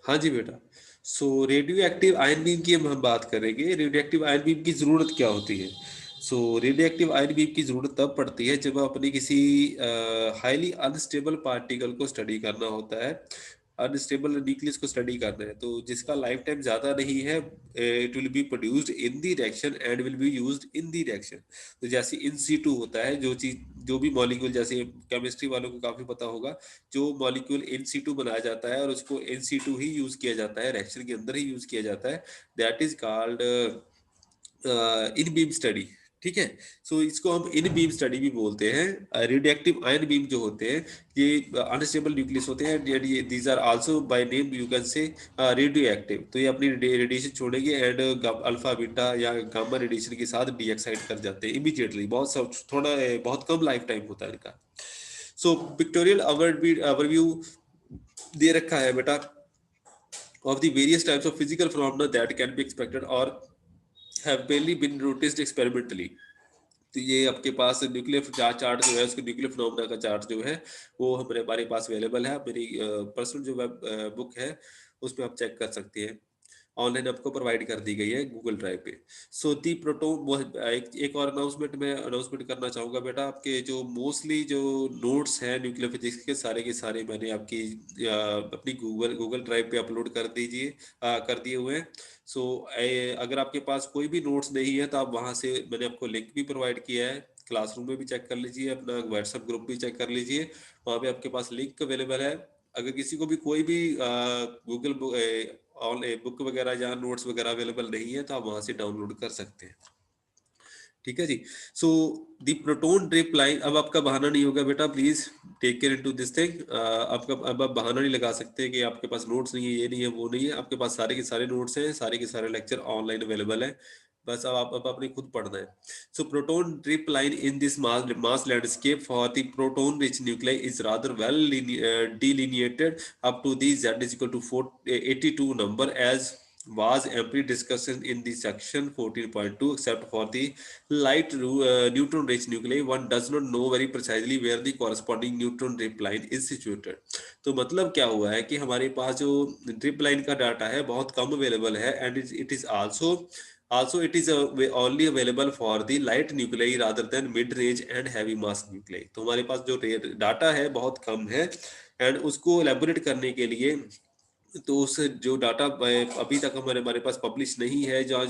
हाँ जी बेटा। सो radio active ion beam की हम बात करेंगे। रेडियो एक्टिव आयन बीम की ज़रूरत क्या होती है? सो रेडियो एक्टिव आयन बीम की ज़रूरत तब पड़ती है जब अपने किसी हाईली अनस्टेबल पार्टिकल को स्टडी करना होता है, अनस्टेबल न्यूक्लियस को स्टडी करना है, तो जिसका लाइफ टाइम ज़्यादा नहीं है, it will be produced in the reaction and will be used in the reaction. तो जैसे इन सीटू होता है, जो चीज़ जो भी मॉलिक्यूल, जैसे केमिस्ट्री वालों को काफ़ी पता होगा, जो मॉलिक्यूल इन सीटू बनाया जाता है और उसको इन सीटू ही यूज किया जाता है, रिएक्शन के अंदर ही यूज किया जाता है, that is called in beam study. ठीक है। सो इसको हम इन बीम स्टडी भी बोलते हैं। रेडियो एक्टिव आयन बीम जो होते हैं, ये अनस्टेबल न्यूक्लियस होते हैं, these are also by name you can say radio active. तो ये अपनी रेडिएशन छोड़ेंगे एंड अल्फा बीटा या गामा रेडिएशन के साथ डीएक्साइड कर जाते हैं इमीडिएटली। बहुत सब थोड़ा बहुत कम लाइफ टाइम होता है इनका। सो पिक्टोरियल ओवरव्यू दे रखा है बेटा of the various types of physical phenomena that can be expected or have barely been noticed experimentally। तो ये आपके पास न्यूक्लियर चार्ट जो है, उसके न्यूक्लियर फिनोमेना का चार्ट जो है वो हमारे पास अवेलेबल है। मेरी पर्सनल जो वेब बुक है उसमें आप चेक कर सकते हैं, ऑनलाइन आपको प्रोवाइड कर दी गई है गूगल ड्राइव पे। सो दी प्रोटोन, एक और अनाउंसमेंट मैं अनाउंसमेंट करना चाहूँगा बेटा। आपके जो मोस्टली जो नोट्स हैं न्यूक्लियर फिजिक्स के सारे मैंने आपकी अपनी गूगल ड्राइव पे अपलोड कर दीजिए, कर दिए हुए हैं। सो अगर आपके पास कोई भी नोट्स नहीं है तो आप वहाँ से, मैंने आपको लिंक भी प्रोवाइड किया है, क्लासरूम में भी चेक कर लीजिए, अपना व्हाट्सएप ग्रुप भी चेक कर लीजिए, वहाँ पे आपके पास लिंक अवेलेबल है। अगर किसी को भी कोई भी गूगल बुक वगैरह या नोट्स वगैरह अवेलेबल नहीं है तो आप वहाँ से डाउनलोड कर सकते हैं। ठीक है जी। So the proton drip line, अब आपका बहाना नहीं होगा बेटा, please take care into this thing. आपका अब आप बहाना नहीं लगा सकते कि आपके पास नोट्स नहीं है, ये नहीं है, वो नहीं है। आपके पास सारे के सारे नोट्स हैं, सारे के सारे लेक्चर ऑनलाइन अवेलेबल है। बस अब आपने खुद पढ़ना है। So proton drip line in this mass landscape for the proton rich nuclei is rather well delineated up to the z is equal to 82 number, as was amply discussed in the section 14.2, except for the light neutron rich nuclei one does not know very precisely where the corresponding neutron drip line is situated। तो मतलब क्या हुआ है कि हमारे पास जो drip line का data है बहुत कम अवेलेबल है, and it is also it is only available for the light nuclei rather than mid range and heavy mass nuclei। तो हमारे पास जो डाटा है बहुत कम है, एंड उसको एलेबोरेट करने के लिए, तो उस जो डाटा अभी तक हमारे हमारे पास पब्लिश नहीं है, जहाँ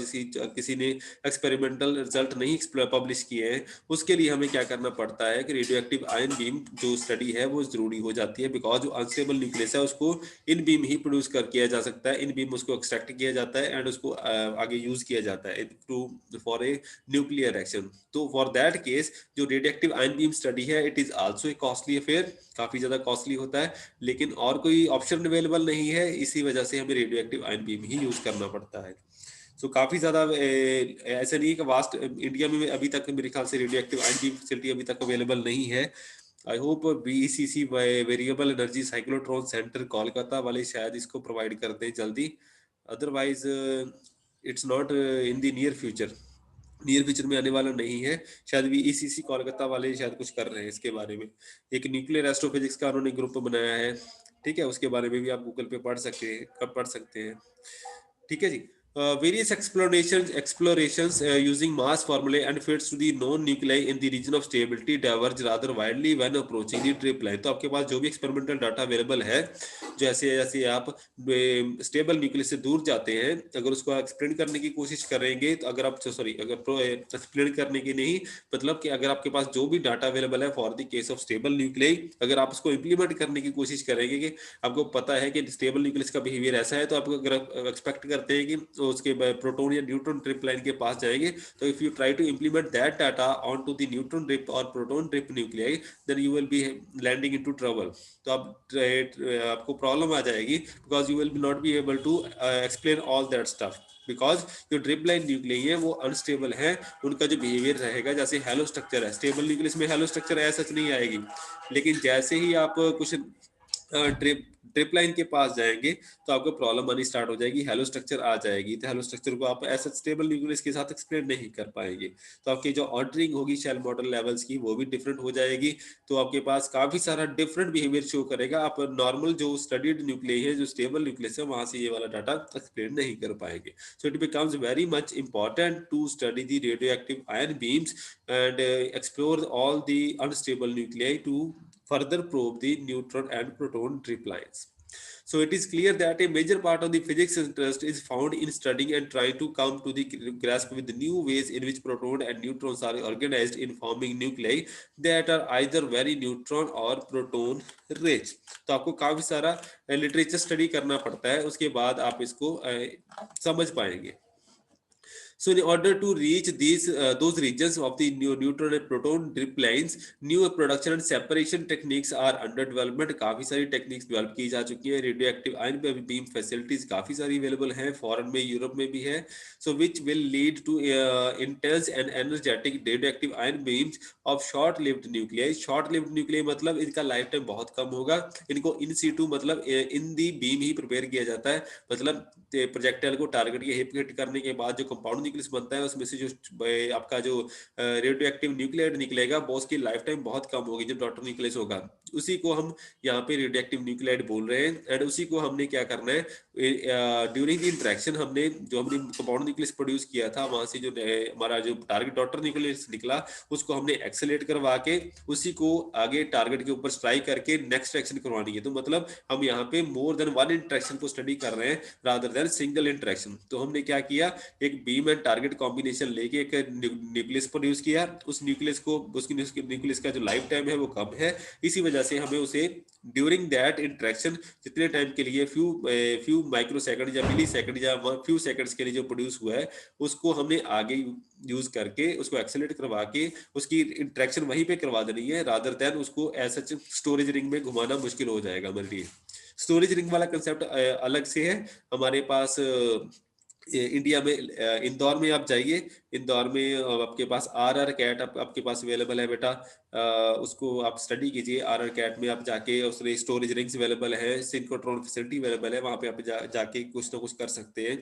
किसी ने एक्सपेरिमेंटल रिजल्ट नहीं पब्लिश किए हैं, उसके लिए हमें क्या करना पड़ता है कि रेडियो एक्टिव आयन बीम जो स्टडी है वो जरूरी हो जाती है। बिकॉज जो अनस्टेबल न्यूक्लियस है उसको इन बीम ही प्रोड्यूस कर किया जा सकता है, इन बीम उसको एक्सट्रैक्ट किया जाता है एंड उसको आगे यूज किया जाता है to for a nuclear action. तो फॉर दैट केस जो radio active ion beam study है, it is also a costly affair, काफी ज्यादा कॉस्टली होता है, लेकिन और कोई ऑप्शन अवेलेबल नहीं है, इसी वजह से हमें रेडियो एक्टिव आयन बीम ही यूज करना पड़ता है। सो काफी ज्यादा ऐसा नहीं है कि वास्ट इंडिया में अभी तक मेरे ख्याल से radio active ion beam facility अभी तक अवेलेबल नहीं है। I hope VECC variable energy cyclotron centre Kolkata वाले शायद इसको प्रोवाइड कर दें जल्दी, otherwise it's not in the near future में आने वाला नहीं है। शायद भी ईसीसी कोलकाता वाले शायद कुछ कर रहे हैं इसके बारे में, एक न्यूक्लियर एस्ट्रोफिजिक्स का उन्होंने ग्रुप बनाया है। ठीक है, उसके बारे में भी आप गूगल पे पढ़ सकते हैं। ठीक है जी। Various explorations using mass formulae and fits to the known nuclei in the region of stability diverge rather widely when approaching the trip line। तो आपके पास जो भी एक्सपेरिमेंटल डाटा अवेलेबल है, जैसे जैसे आप स्टेबल न्यूक्लियस से दूर जाते हैं, अगर उसको एक्सप्लेन करने की कोशिश करेंगे तो अगर आप सॉरी अगर एक्सप्लेन करने की नहीं, मतलब कि अगर आपके पास जो भी डाटा अवेलेबल है for the case of stable nuclei, अगर आप उसको इंप्लीमेंट करने की कोशिश करेंगे कि आपको पता है कि स्टेबल न्यूक्लियस का बिहेवियर ऐसा है, तो आप अगर एक्सपेक्ट करते हैं कि तो उसके प्रोटोन या न्यूट्रॉन ड्रिप लाइन के पास जाएंगे, तो if you try to implement that data on to the neutron drip और proton drip nuclei, then you will be landing into trouble. तो आपको प्रॉब्लम आ जाएगी, because you will not be able to explain all that stuff, because जो drip line nuclei है वो unstable है, उनका जो बिहेवियर रहेगा जैसे हेलो स्ट्रक्चर है, स्टेबल न्यूक्लियस में हेलो स्ट्रक्चर ऐसा नहीं आएगी, लेकिन जैसे ही आप कुछ ड्रिप ट्रिप लाइन के पास जाएंगे तो आपको प्रॉब्लम आनी स्टार्ट हो जाएगी, हेलो स्ट्रक्चर आ जाएगी, तो हेलो स्ट्रक्चर को आप ऐसा स्टेबल न्यूक्लियस के साथ एक्सप्लेन नहीं कर पाएंगे। तो आपकी जो ऑर्डरिंग होगी शेल मॉडल लेवल्स की वो भी डिफरेंट हो जाएगी। तो आपके पास काफी सारा डिफरेंट बिहेवियर शो करेगा। आप नॉर्मल जो स्टडीड न्यूक्लियस है, जो स्टेबल न्यूक्लियस है, वहां से ये वाला डाटा एक्सप्लेन नहीं कर पाएंगे। So it becomes very much important to study the radio active ion beams and explore all the unstable nuclei to further probe the neutron and proton drip lines. So it is clear that a major part of the physics interest is found in studying and trying to come to the grasp with the new ways in which protons and neutrons are organized in forming nuclei that are either very neutron or proton rich. तो आपको काफी सारा literature study करना पड़ता है, उसके बाद आप इसको समझ पाएंगे। So in order to reach those regions of the neutron and proton drip lines, new production and separation techniques are under development. काफी सारी टेक्निक्स डेवलप की जा चुकी है। Radio active ion beam facilities काफी सारी अवेलेबल हैं, फॉरेन में, यूरोप में भी है। So which will lead to intense and energetic radioactive ion beams of short-lived nuclei. Short-lived nuclei मतलब इनका लाइफ टाइम बहुत कम होगा। इनको इन सीटू मतलब इन दी बीम ही प्रिपेयर किया जाता है। मतलब प्रोजेक्टाइल को टारगेट के हिट करने के बाद जो कंपाउंड न्यूक्लियस बनता है, उसमें से जो आपका जो रेडियो एक्टिव न्यूक्लियाइड निकलेगा वो उसकी लाइफ टाइम बहुत कम होगी, जो डॉटर न्यूक्लियस होगा उसी को हम यहाँ पे रेडियो एक्टिव न्यूक्लियाइड बोल रहे हैं। एंड उसी को हमने क्या करना है, ड्यूरिंग द इंटरेक्शन हमने कंपाउंड न्यूक्लियस प्रोड्यूस किया था, वहां से जो हमारा जो टारगेट डॉटर न्यूक्लियस निकला उसको हमने एक्सेलेरेट करवा के उसी को आगे टारगेट के ऊपर स्ट्राइक करके नेक्स्ट एक्शन करवानी है। तो मतलब हम यहाँ पे मोर देन वन इंटरेक्शन को स्टडी कर रहे हैं रादर देन सिंगल इंटरेक्शन। तो हमने क्या किया, एक बीम एंड टारगेट कॉम्बिनेशन लेके एक न्यूक्लियस प्रोड्यूस किया। उस न्यूक्लियस को, उसकी न्यूक्लियस का जो लाइफ टाइम है वो कम है, इसी वजह से हमें उसे ड्यूरिंग दैट इंटरेक्शन जितने टाइम के लिए फ्यू माइक्रो सेकंड या मिली सेकंड या फ्यू सेकंड्स के लिए जो प्रोड्यूस हुआ है उसको हमने आगे यूज करके उसको एक्सेलरेट करवा के उसकी इंटरेक्शन वहीं पे करवा देनी है, रादर देन उसको ऐसा स्टोरेज रिंग में घुमाना मुश्किल हो जाएगा हमारे लिए। स्टोरेज रिंग वाला कंसेप्ट अलग से है हमारे पास। इंडिया में इंदौर में आप जाइए, इंदौर में आपके पास आर कैट आपके पास अवेलेबल है बेटा, उसको आप स्टडी कीजिए। आर कैट में आप जाके उसमें स्टोरेज रिंग्स अवेलेबल है, सिंक्रोट्रॉन फैसिलिटी अवेलेबल है, वहाँ पे आप जाके कुछ ना कुछ कर सकते हैं।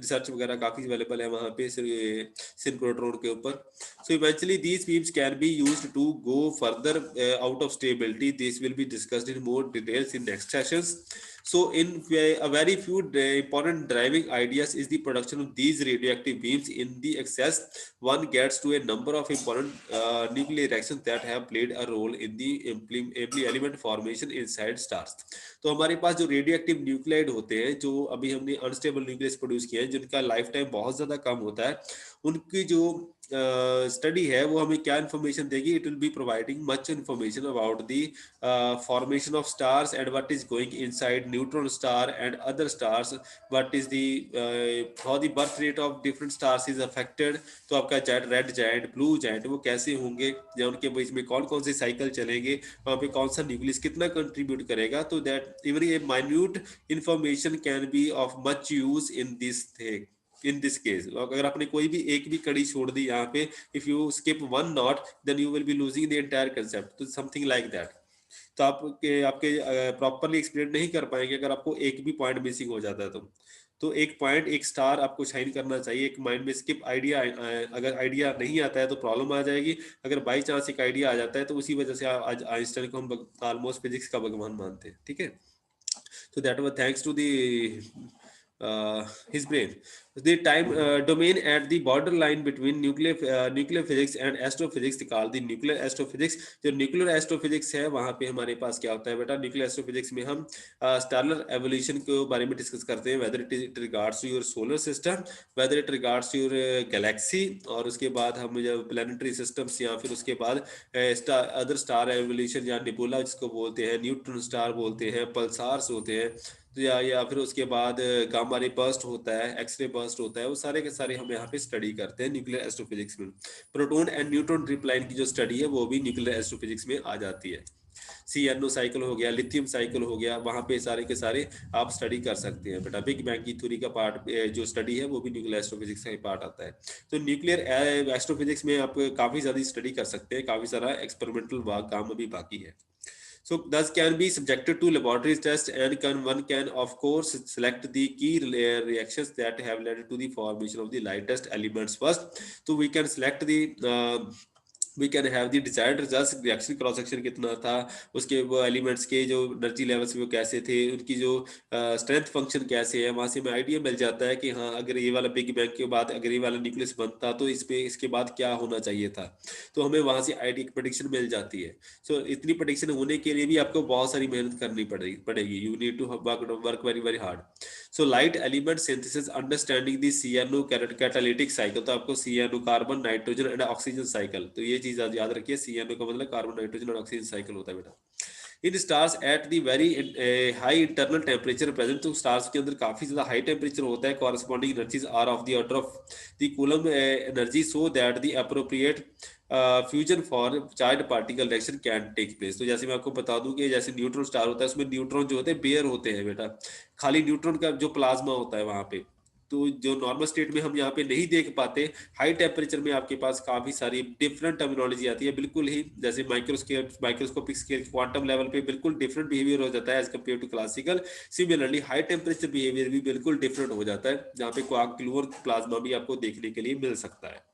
रिसर्च वगैरह काफ़ी अवेलेबल है वहाँ पे सिंक्रोट्रॉन के ऊपर। So eventually these beams can be used to go further out of stability. This will be discussed in more details in next sessions. So in a very few important driving ideas is the production of these radioactive beams. In the excess, one gets to a number of important nuclear reactions that have played a role in the element formation inside stars. तो हमारे पास जो radioactive nuclide होते हैं, जो अभी हमने unstable nucleus produce किए हैं, जिनका लाइफ टाइम बहुत ज्यादा कम होता है, उनकी जो स्टडी है वो हमें क्या इन्फॉर्मेशन देगी? It will be providing much information about the formation of stars and what is going inside neutron star and other stars, what is the how the birth rate of different stars is affected. तो आपका giant, red giant, blue giant, वो कैसे होंगे या उनके बीच में कौन कौन से साइकिल चलेंगे, वहाँ पे कौन सा न्यूक्लियस कितना कंट्रीब्यूट करेगा। तो that even a minute information can be of much use in this thing. In this case अगर आपने कोई भी एक भी कड़ी छोड़ दी यहाँ पे, if you skip one not then you will be losing the entire concept. तो समथिंग लाइक दैट। तो आपके प्रॉपरली एक्सप्लेन नहीं कर पाएंगे अगर आपको एक भी पॉइंट मिसिंग हो जाता है। तो एक पॉइंट, एक स्टार आपको शाइन करना चाहिए। एक माइंड में स्किप आइडिया, अगर आइडिया नहीं आता है तो प्रॉब्लम आ जाएगी। अगर बाई चांस एक आइडिया आ जाता है तो उसी वजह से आज आइंस्टाइन को हम ऑलमोस्ट फिजिक्स का भगवान मानते हैं। ठीक है, so that was thanks to the his brain. The time domain at the borderline between nuclear physics and astrophysics called the nuclear astrophysics. जो nuclear astrophysics है वहाँ पे हमारे पास क्या होता है बेटा, nuclear astrophysics में हम स्टारलर एवोल्यूशन के बारे में डिस्कस करते हैं, whether it regards to your solar system, whether it regards to your galaxy, और उसके बाद हम जब planetary systems या फिर उसके बाद अदर स्टार एवोल्यूशन या निबुला जिसको बोलते हैं, न्यूट्रॉन स्टार बोलते हैं, पल्सार्स होते हैं, या फिर उसके बाद गामा रे बर्स्ट होता है, एक्सरे बर्स्ट होता है, वो सारे के सारे हम यहाँ पे स्टडी करते हैं न्यूक्लियर एस्ट्रोफिजिक्स में। Proton and neutron drip line की जो स्टडी है वो भी न्यूक्लियर एस्ट्रोफिजिक्स में आ जाती है। CNO साइकिल हो गया, लिथियम साइकिल हो गया, वहाँ पे सारे के सारे आप स्टडी कर सकते हैं बेटा। बिग बैंग की थ्योरी का पार्ट जो स्टडी है वो भी न्यूक्लियर एस्ट्रोफिजिक्स का पार्ट आता है। तो न्यूक्लियर एस्ट्रोफिजिक्स में आप काफी ज्यादा स्टडी कर सकते हैं, काफी सारा एक्सपेरिमेंटल काम अभी बाकी है। So thus can be subjected to laboratory tests, and one can of course select the key reactions that have led to the formation of the lightest elements first. So we can select the we can have the desired results, reaction cross section कितना था, उसके वो elements के जो energy levels वो कैसे थे, उनकी जो स्ट्रेंथ फंक्शन कैसे है, वहां से हमें आइडिया मिल जाता है कि हाँ अगर ये वाला बिग बैंग के बाद अगर ये वाला न्यूक्लियस बनता तो इस पे इसके बाद क्या होना चाहिए था, तो हमें वहां से आइडिया प्रेडिक्शन मिल जाती है। सो इतनी प्रेडिक्शन होने के लिए भी आपको बहुत सारी मेहनत करनी पड़ेगी। You need to work very very hard. So light element synthesis, understanding the CNO catalytic cycle, तो आपको CNO carbon nitrogen and oxygen cycle, तो ये चीज याद रखिए, CNO का मतलब कार्बन नाइट्रोजन और ऑक्सीजन साइकिल होता है बेटा। In stars at the very high internal temperature present, तो स्टार्स के अंदर काफी ज्यादा हाई टेम्परेचर होता है। Corresponding energies are of the order of the coulomb energy, so that the appropriate fusion for charge particle reaction can take place. तो जैसे मैं आपको बता दूं कि जैसे न्यूट्रॉन स्टार होता है, उसमें न्यूट्रॉन जो होते हैं बेयर होते हैं बेटा, खाली न्यूट्रॉन का जो प्लाज्मा होता है वहां पे, तो जो नॉर्मल स्टेट में हम यहाँ पे नहीं देख पाते, हाई टेम्परेचर में आपके पास काफी सारी डिफरेंट टर्मिनोलॉजी आती है, बिल्कुल ही जैसे माइक्रोस्कोपिक स्केल क्वांटम लेवल पे बिल्कुल डिफरेंट बिहेवियर हो जाता है as compared to classical. Similarly high temperature behaviour भी बिल्कुल डिफरेंट हो जाता है, जहाँ पे क्वार्क ग्लूअर प्लाज्मा भी आपको देखने के लिए मिल सकता है।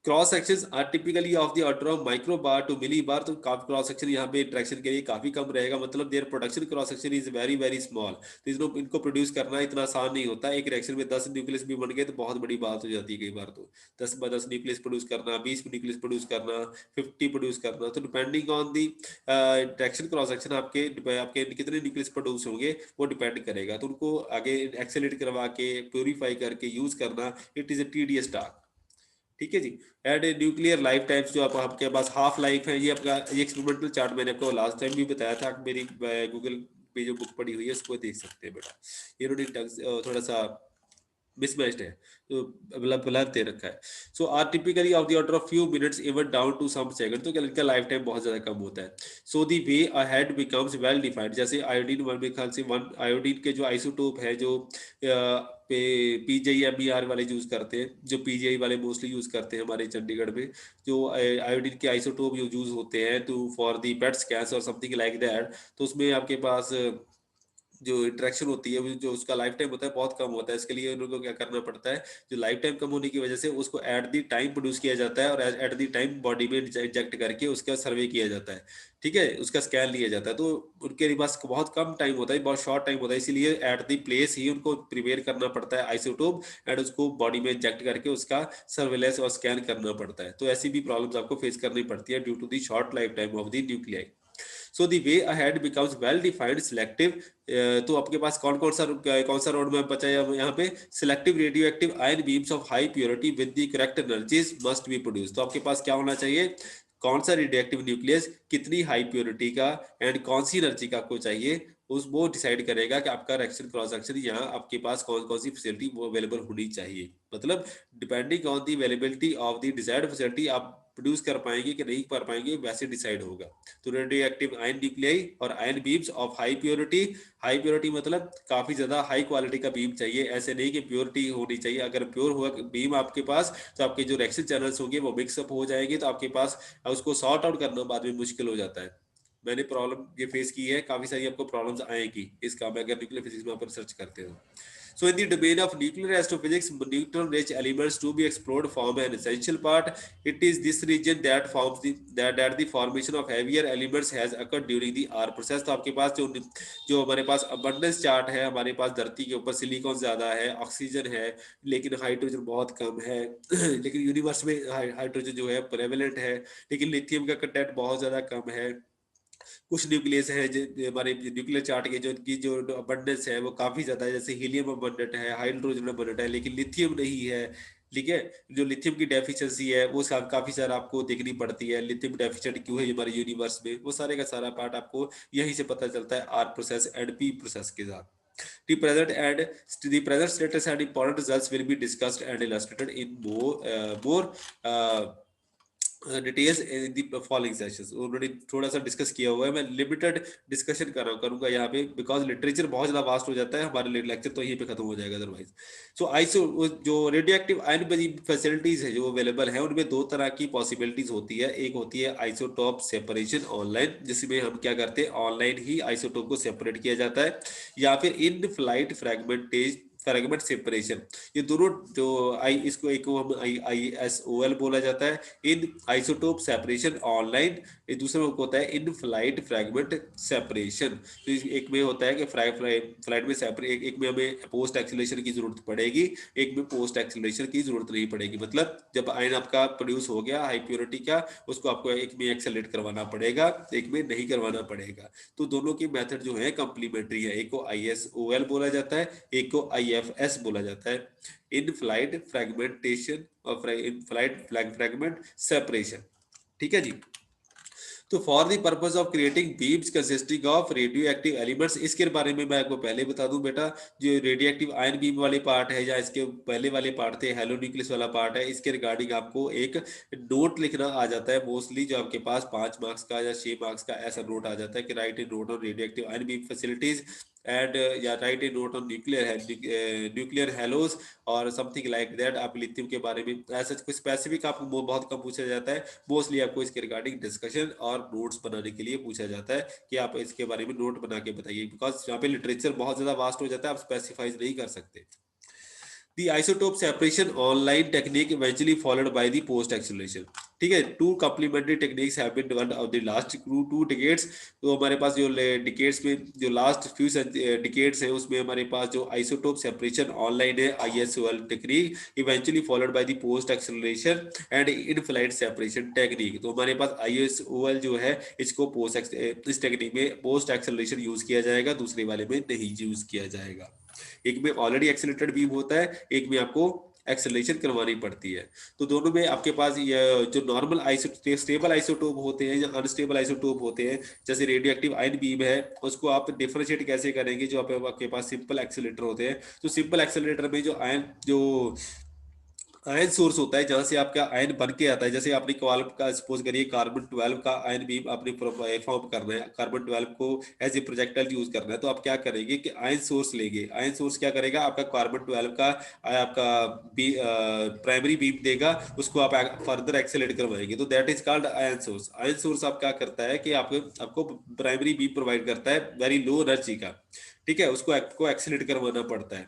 Cross sections are typically of the order of microbarn to millibarn, तो क्रॉस सेक्शन यहाँ पे इंटरेक्शन के लिए काफी कम रहेगा, मतलब their production cross section is very very small. तो इनको प्रोड्यूस करना इतना आसान नहीं होता। एक रिएक्शन में 10 न्यूक्लियस भी बन गए तो बहुत बड़ी बात हो जाती है कई बार, तो 10 न्यूक्लियस प्रोड्यूस करना, 20 न्यूक्लियस प्रोड्यूस करना, 50 प्रोड्यूस करना, तो depending on the interaction cross section आपके आपके कितने न्यूक्लियस प्रोड्यूस होंगे वो डिपेंड करेगा। तो उनको आगे एक्सेलरेट करवा के प्योरीफाई करके यूज करना, it is a tedious task. ठीक है जी। एड न्यूक्लियर लाइफ टाइम्स, जो आपके पास हाफ लाइफ है, ये आपका ये एक्सपेरिमेंटल चार्ट मैंने आपको लास्ट टाइम भी बताया था, मेरी गूगल पे जो बुक पड़ी हुई है उसको देख सकते हैं बेटा। ये थोड़ा सा मिसमैच्ड है, तो मतलब ब्लर दे रखा है। So are typically of the order of few minutes even down to some second, तो इनका लाइफ टाइम बहुत ज्यादा कम होता है। So the way ahead becomes well defined, जैसे आयोडीन वन में ख्याल से वन आयोडीन के जो आइसोटोप है, जो पे PGI-MER वाले यूज करते हैं, जो PGI वाले मोस्टली यूज करते हैं हमारे चंडीगढ़ में, जो आयोडीन के आइसोटोप जो यूज होते हैं to for the PET scans और समथिंग लाइक दैट, तो उसमें आपके पास जो इंटरेक्शन होती है, जो उसका लाइफ टाइम होता है बहुत कम होता है। इसके लिए उन लोगों को क्या करना पड़ता है, जो लाइफ टाइम कम होने की वजह से उसको एट दी टाइम प्रोड्यूस किया जाता है और एट दी टाइम बॉडी में इंजेक्ट करके उसका सर्वे किया जाता है। ठीक है, उसका स्कैन लिया जाता है, तो उनके पास बहुत कम टाइम होता है, बहुत शॉर्ट टाइम होता है, इसीलिए एट दी प्लेस ही उनको प्रिपेयर करना पड़ता है आइसोटोप, एंड उसको बॉडी में इंजेक्ट करके उसका सर्वेलेंस और स्कैन करना पड़ता है। तो ऐसी भी प्रॉब्लम्स आपको फेस करनी पड़ती है due to the short life time of the nuclei. So the way ahead becomes well defined selective, तो आपके पास कौन सा रोड मैप बचा है यहाँ पे, selective radio active ion beams of high purity with the correct energies must be produce. तो आपके पास क्या होना चाहिए, कौन सा रेडियो एक्टिव न्यूक्लियस कितनी हाई प्योरिटी का एंड कौन सी एनर्जी का आपको चाहिए, उस वो डिसाइड करेगा कि आपका रिएक्शन क्रॉस सेक्शन यहाँ आपके पास कौन कौन सी फैसिलिटी वो अवेलेबल होनी चाहिए। मतलब depending on the availability of the desired facility आप प्रोड्यूस कर पाएंगे कि नहीं कर पाएंगे, वैसे डिसाइड होगा। तो रेडियो एक्टिव आयन न्यूक्लियाई और ion beams of high purity, high purity मतलब काफी ज्यादा हाई क्वालिटी का बीम चाहिए, ऐसे नहीं कि प्योरिटी होनी चाहिए। अगर प्योर हुआ बीम आपके पास तो आपके जो रिएक्शन चैनल्स होंगे वो मिक्सअप हो जाएंगे, तो आपके पास उसको सॉर्ट आउट करना बाद में मुश्किल हो जाता है। मैंने प्रॉब्लम ये फेस की है, काफी सारी आपको प्रॉब्लम्स आएगी इस काम में अगर न्यूक्लियर फिजिक्स में आप रिसर्च करते हो। So in the domain of nuclear astrophysics, neutron-rich elements to be explored form an essential part. It is this region that forms that the formation of heavier elements has occurred during the R process. तो आपके पास जो हमारे पास abundance chart है, हमारे पास धरती के ऊपर silicon ज्यादा है, ऑक्सीजन है, लेकिन हाइड्रोजन बहुत कम है लेकिन यूनिवर्स में हाइड्रोजन जो है प्रेवलेंट है, लेकिन लिथियम का कंटेंट बहुत ज्यादा कम है। कुछ न्यूक्लियस है हमारे न्यूक्लियर चार्ट के जो की जो अबंडेंस है वो काफी ज्यादा है, जैसे हीलियम अबंडेंट है, हाइड्रोजन अबंडेंट है, लेकिन लिथियम नहीं है। ठीक है, जो लिथियम की डेफिशिएंसी है वो काफी सारा आपको देखनी पड़ती है। लिथियम डेफिशिएंट क्यों है हमारे यूनिवर्स में, वो सारे का सारा पार्ट आपको यहीं से पता चलता है r process and p process के साथ। The present status and important results will be discussed and illustrated in more details in the following sessions, already थोड़ा सा डिस्कस किया हुआ है, मैं लिमिटेड डिस्कशन कर रहा करूंगा यहाँ पे, बिकॉज लिटरेचर बहुत ज्यादा वास्ट हो जाता है, हमारे लेक्चर तो यहीं पे खत्म हो जाएगा अदरवाइज। सो आइसो जो रेडियो एक्टिव आयन बनी फैसिलिटीज है जो अवेलेबल है, उनमें दो तरह की पॉसिबिलिटीज होती है। एक होती है आइसोटोप सेपरेशन ऑनलाइन, जिसमें हम क्या करते हैं, ऑनलाइन ही आइसोटोप को सेपरेट किया जाता है, या फिर इन फ्लाइट फ्रैगमेंट सेपरेशन। ये दोनों जो आई इसको एक को हम ISOL बोला जाता है, इन आइसोटोप सेपरेशन ऑनलाइन। ये दूसरा होता है इन फ्लाइट फ्रैगमेंट सेपरेशन। तो एक में होता है कि फ्लाइट में सेपरेट, एक में हमें पोस्ट एक्सीलरेशन की जरूरत पड़ेगी, एक में पोस्ट एक्सीलरेशन की जरूरत नहीं पड़ेगी। मतलब जब आयन आपका प्रोड्यूस हो गया हाई प्योरिटी का, उसको आपको एक में एक्सेलरेट करवाना पड़ेगा, एक में नहीं करवाना पड़ेगा। तो दोनों की मेथड जो है कम्प्लीमेंट्री है, एक को ISOL बोला जाता है, एक को IFS बोला जाता है, इन फ्लाइट फ्रैगमेंटेशन और इन फ्लाइट फ्रैगमेंट सेपरेशन। ठीक है जी। तो for the purpose of creating beams consisting of radio active elements, इसके बारे में मैं आपको पहले बता दूं बेटा, जो रेडियो एक्टिव आयन बीम वाले पार्ट है या इसके पहले वाले पार्ट थे हेलो न्यूक्लियस वाला पार्ट है, इसके रिगार्डिंग आपको एक नोट लिखना आ जाता है मोस्टली, जो आपके पास 5 मार्क्स का या 6 मार्क्स का ऐसा नोट आ जाता है कि write in note on radio active ion beam facilities and या write in note on nuclear halos और समथिंग लाइक दैट। आप लिथियम के बारे में ऐसा कुछ स्पेसिफिक आपको बहुत कम पूछा जाता है, मोस्टली आपको इसके रिगार्डिंग डिस्कशन और नोट्स बनाने के लिए पूछा जाता है कि आप इसके बारे में नोट बना के बताइए, बिकॉज यहाँ पे लिटरेचर बहुत ज्यादा वास्ट हो जाता है, आप स्पेसिफाइज नहीं कर सकते। The isotope separation online technique eventually followed by the post acceleration। ठीक है, two complementary techniques have been developed of the last 2 decades. तो हमारे पास जो डिकेड्स में जो लास्ट फ्यू डिकेड्स हैं उसमें हमारे पास जो आइसोटोप सेपरेशन ऑनलाइन है ISOL technique, eventually followed by the post acceleration and in flight separation technique. तो हमारे पास ISOL जो है इसको पोस्ट इस टेक्निक में पोस्ट एक्सेलरेशन यूज किया जाएगा, दूसरे वाले में नहीं यूज किया जाएगा। एक में ऑलरेडी एक्सेलरेटेड बीम होता है, एक में आपको एक्सेलरेशन करवानी पड़ती है। तो दोनों में आपके पास ये जो नॉर्मल स्टेबल आइसोटोप होते हैं या अनस्टेबल आइसोटोप होते हैं, जैसे रेडियो एक्टिव आयन बीम है, उसको आप डिफरेंशिएट कैसे करेंगे, जो आपके पास सिंपल एक्सेलरेटर होते हैं। तो सिंपल एक्सेलरेटर में जो आयन जो आयन सोर्स होता है जहां से आपका आयन बन के आता है, जैसे आपने कॉल्म का सपोज करिए कार्बन 12 का आयन बीम आपने फॉर्म करना है, कार्बन 12 को एज ए प्रोजेक्टाइल यूज करना है, तो आप क्या करेंगे कि आयन सोर्स लेंगे, आयन सोर्स क्या करेगा, आपका कार्बन 12 का आपका प्राइमरी बीम देगा, उसको आप फर्दर एक्सेलरेट करवाएंगे, तो that is called ion source. Ion source आप क्या करता है कि आपको प्राइमरी बीम प्रोवाइड करता है वेरी लो एनर्जी का, ठीक है, उसको आपको एक्सेलरेट करवाना पड़ता है।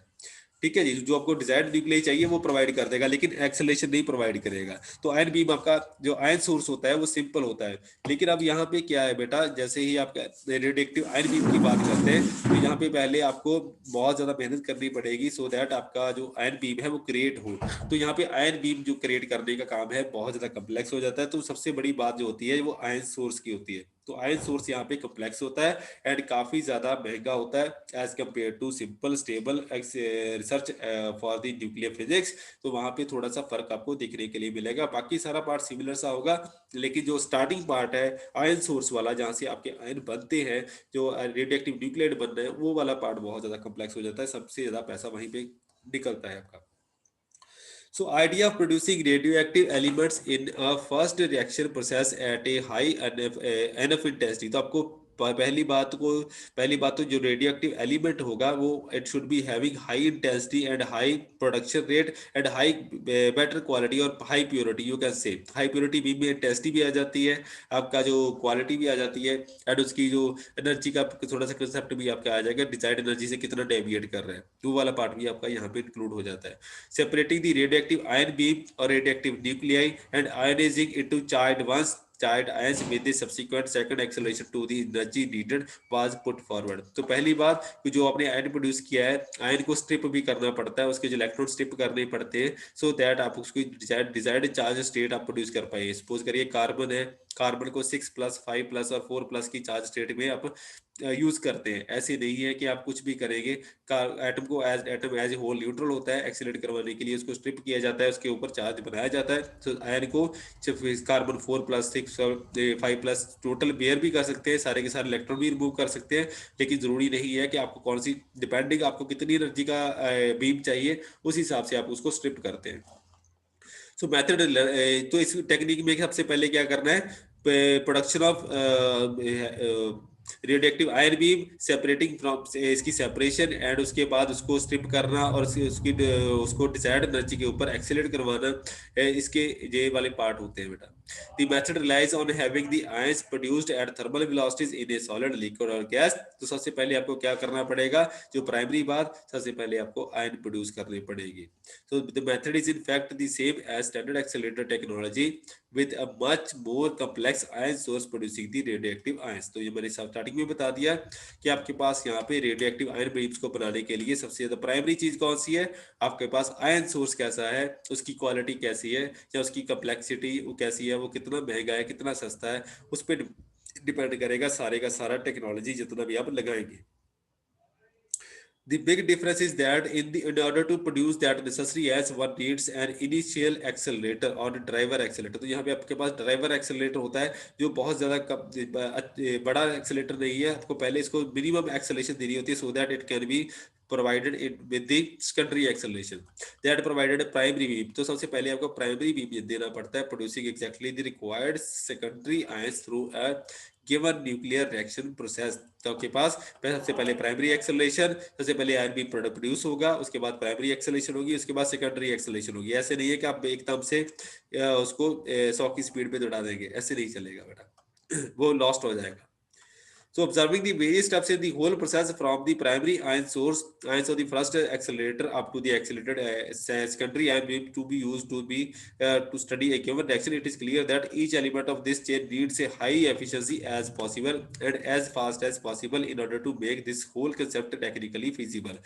ठीक है जी, जो आपको डिजायर्ड न्यूक्लियाई चाहिए वो प्रोवाइड कर देगा, लेकिन एक्सेलरेशन नहीं प्रोवाइड करेगा। तो आयन बीम आपका जो आयन सोर्स होता है वो सिंपल होता है। लेकिन अब यहाँ पे क्या है बेटा, जैसे ही आप रेडियोएक्टिव आयन बीम की बात करते हैं, तो यहाँ पे पहले आपको बहुत ज्यादा मेहनत करनी पड़ेगी सो दैट आपका जो आयन बीम है वो क्रिएट हो। तो यहाँ पे आयन बीम जो क्रिएट करने का काम है बहुत ज्यादा कम्प्लेक्स हो जाता है। तो सबसे बड़ी बात जो होती है वो आयन सोर्स की होती है। तो आयन सोर्स यहाँ पे कम्प्लेक्स होता है एंड काफी ज्यादा महंगा होता है as compared to simple stable research for the nuclear physics. तो वहां पे थोड़ा सा फर्क आपको देखने के लिए मिलेगा, बाकी सारा पार्ट सिमिलर सा होगा, लेकिन जो स्टार्टिंग पार्ट है आयन सोर्स वाला जहां से आपके आयन बनते हैं, जो रेडियोएक्टिव न्यूक्लियाइड बन रहे हैं, वो वाला पार्ट बहुत ज्यादा कम्प्लेक्स हो जाता है, सबसे ज्यादा पैसा वहीं पे निकलता है आपका। So idea of producing radioactive elements in a first reaction process at a high enough intensity। तो आपको पहली बात तो जो रेडियो एक्टिव एलिमेंट होगा वो it should be having high intensity and high production rate and high better quality और high purity. You can say high purity beam में इंटेंसिटी भी आ जाती है, आपका जो क्वालिटी भी आ जाती है, एंड उसकी जो एनर्जी का थोड़ा सा कंसेप्ट भी आपका आ जाएगा, डिजायर्ड एनर्जी से कितना डेविएट कर रहा है, वो वाला पार्ट भी आपका यहाँ पे इंक्लूड हो जाता है। Separating the radioactive ion beam or radioactive nuclei and ionizing into charged ions with the subsequent second acceleration to the energy needed was put forward। तो पहली बात कि जो आपने आयन प्रोड्यूस किया है, आयन को स्ट्रिप भी करना पड़ता है, उसके जो इलेक्ट्रॉन स्ट्रिप करने पड़ते हैं सो दैट आप उसको डिजायर्ड चार्ज स्टेट आप प्रोड्यूस कर पाए। सपोज करिए कार्बन है, कार्बन को 6+, 5+ और 4+ की चार्ज स्टेट में आप यूज करते हैं। ऐसे नहीं है कि आप कुछ भी करेंगे, एटम को atom as a whole neutral होता है, एक्सीलरेट करवाने के लिए उसको स्ट्रिप किया जाता है, उसके ऊपर चार्ज बनाया जाता है। तो आयन को सिर्फ कार्बन 4+, 6 और 5+ टोटल बेयर भी कर सकते हैं, सारे के सारे इलेक्ट्रॉन भी रिमूव कर सकते हैं, लेकिन जरूरी नहीं है कि आपको कौन सी, डिपेंडिंग आपको कितनी एनर्जी का बीम चाहिए उस हिसाब से आप उसको स्ट्रिप करते हैं। तो मेथड, तो इस टेक्निक में सबसे पहले क्या करना है, production of radio active ion beam, separating from, इसकी सेपरेशन एंड उसके बाद उसको स्ट्रिप करना और उसकी उसको डिजायर्ड एनर्जी के ऊपर एक्सेलरेट करवाना, इसके ये वाले पार्ट होते हैं बेटा। The method relies on having the ions produced at thermal velocities in a solid, liquid और गैस। तो सबसे पहले आपको क्या करना पड़ेगा, जो प्राइमरी बात, सबसे पहले आपको आयन प्रोड्यूस करने पड़ेगी। So the method is in fact the same as standard accelerator technology with a much more complex ion source producing the radioactive ions। तो ये मैंने स्टार्टिंग में बता दिया कि आपके पास यहाँ पे रेडियोएक्टिव आयन बीम्स को बनाने के लिए सबसे ज्यादा प्राइमरी चीज कौन सी है, आपके पास आयन सोर्स कैसा है, उसकी क्वालिटी कैसी है, या उसकी कम्प्लेक्सिटी वो कैसी है, वो कितना महंगा है कितना सस्ता है, उस पर डिपेंड करेगा सारे का सारा टेक्नोलॉजी जितना भी आप लगाएंगे। The big difference is that in order to produce that necessary as one needs an initial accelerator or driver accelerator। तो यहाँ पे आपके पास ड्राइवर एक्सेलरेटर होता है जो बहुत ज्यादा बड़ा एक्सेलरेटर नहीं है, आपको पहले इसको मिनिमम एक्सेलरेशन देनी होती है so that it can be provided it with the secondary acceleration that provided primary beam। तो सबसे पहले आपको प्राइमरी बीम देना पड़ता है producing exactly the required secondary ions through a given nuclear reaction process. तो आपके पास सबसे पहले प्राइमरी एक्सेलरेशन, सबसे पहले आयन बीम प्रोड्यूस होगा, उसके बाद प्राइमरी एक्सेलरेशन होगी, उसके बाद सेकेंडरी एक्सेलरेशन होगी। ऐसे नहीं है कि आप एकदम से उसको 100 की स्पीड पे दौड़ा देंगे, ऐसे नहीं चलेगा बेटा वो लॉस्ट हो जाएगा। So observing the various steps in the whole process from the primary ion source, ions of the first accelerator up to the accelerated secondary ion beam to be used to study a given reaction, it is clear that each element of this chain needs a high efficiency as possible and as fast as possible in order to make this whole concept technically feasible।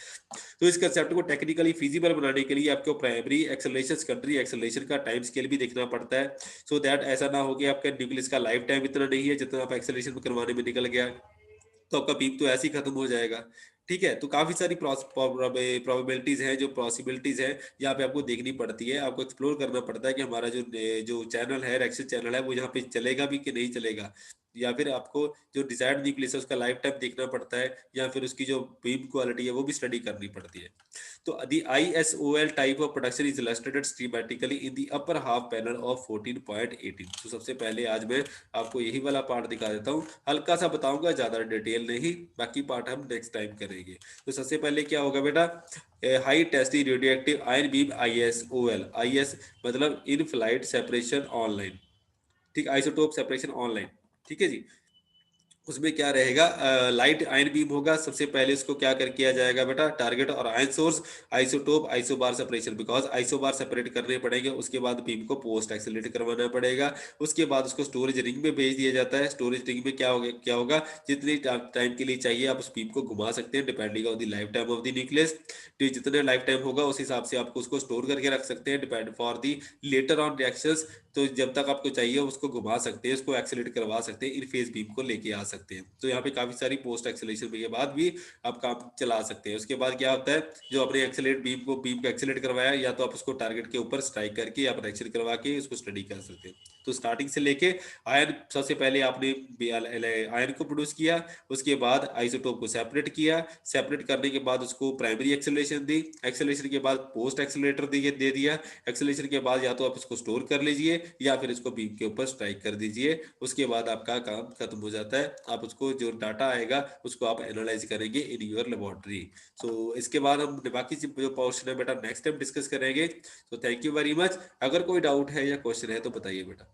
तो इस concept को technically feasible बनाने के लिए आपको primary acceleration secondary acceleration का time scale भी देखना पड़ता है, सो दैट ऐसा ना हो कि आपका न्यूक्लियस का लाइफ टाइम इतना नहीं है जितना आप एक्सेलरेशन करवाने में निकल गया तो आपका बीम तो ऐसे ही खत्म हो जाएगा। ठीक है, तो काफी सारी प्रोबेबिलिटीज हैं, जो पॉसिबिलिटीज हैं यहाँ पे आपको देखनी पड़ती है, आपको एक्सप्लोर करना पड़ता है कि हमारा जो जो चैनल है, रिएक्शन चैनल है, वो यहाँ पे चलेगा भी कि नहीं चलेगा, या फिर आपको जो डिजायर्ड न्यूक्लियस है उसका लाइफ टाइम देखना पड़ता है, या फिर उसकी जो बीम क्वालिटी है वो भी स्टडी करनी पड़ती है। तो the ISOL type of production is illustrated schematically in the upper half panel of 14.18। तो सबसे पहले आज मैं आपको यही वाला पार्ट दिखा देता हूँ, हल्का सा बताऊंगा, ज्यादा डिटेल नहीं, बाकी पार्ट हम नेक्स्ट टाइम करेंगे। तो सबसे पहले क्या होगा बेटा, high tasty radio active ion beam ISOL, IS मतलब इन फ्लाइट सेपरेशन ऑनलाइन, ठीक, आइसोटोप सेपरेशन ऑनलाइन, ठीक है जी। उसमें क्या रहेगा, लाइट आयन बीम होगा, सबसे पहले उसको क्या कर किया जाएगा बेटा, टारगेट और ion source, isotope, isobar separation, because isobar separate करने पड़ेंगे, उसके बाद बीम को पोस्ट एक्सेलरेट करवाना पड़ेगा, उसके बाद उसको स्टोरेज रिंग में भेज दिया जाता है। स्टोरेज रिंग में क्या होगा, जितनी टाइम के लिए चाहिए आप उस बीम को घुमा सकते हैं depending on the life time of the nucleus. तो जितने लाइफ टाइम होगा उस हिसाब से आपको उसको स्टोर करके रख सकते हैं depend for the later on reactions. तो जब तक आपको चाहिए उसको घुमा सकते हैं, उसको एक्सेलरेट करवा सकते हैं, इन फेज बीम को लेके आ सकते हैं। तो यहाँ पे काफी सारी पोस्ट एक्सेलरेशन के बाद भी आप काम चला सकते हैं। उसके बाद क्या होता है, जो आपने एक्सेलरेट बीम को एक्सेलरेट करवाया, या तो आप उसको टारगेट के ऊपर स्ट्राइक करके आप रिएक्शन करवा के उसको स्टडी कर सकते हैं। तो स्टार्टिंग से लेके आयन, सबसे पहले आपने आयन को प्रोड्यूस किया, उसके बाद आइसोटोप को सेपरेट किया, सेपरेट करने के बाद उसको प्राइमरी एक्सेलरेशन दी, एक्सेलरेशन के बाद पोस्ट एक्सेलरेटर दे दिया, एक्सेलरेशन के बाद या तो आप इसको स्टोर कर लीजिए या फिर इसको बीम के ऊपर स्ट्राइक कर दीजिए। उसके बाद आपका काम खत्म हो जाता है, आप उसको जो डाटा आएगा उसको आप एनालाइज करेंगे इन योर लेबोरेटरी। सो इसके बाद हम बाकी जो पोर्शन है बेटा नेक्स्ट टाइम डिस्कस करेंगे। तो थैंक यू वेरी मच। अगर कोई डाउट है या क्वेश्चन है तो बताइए बेटा।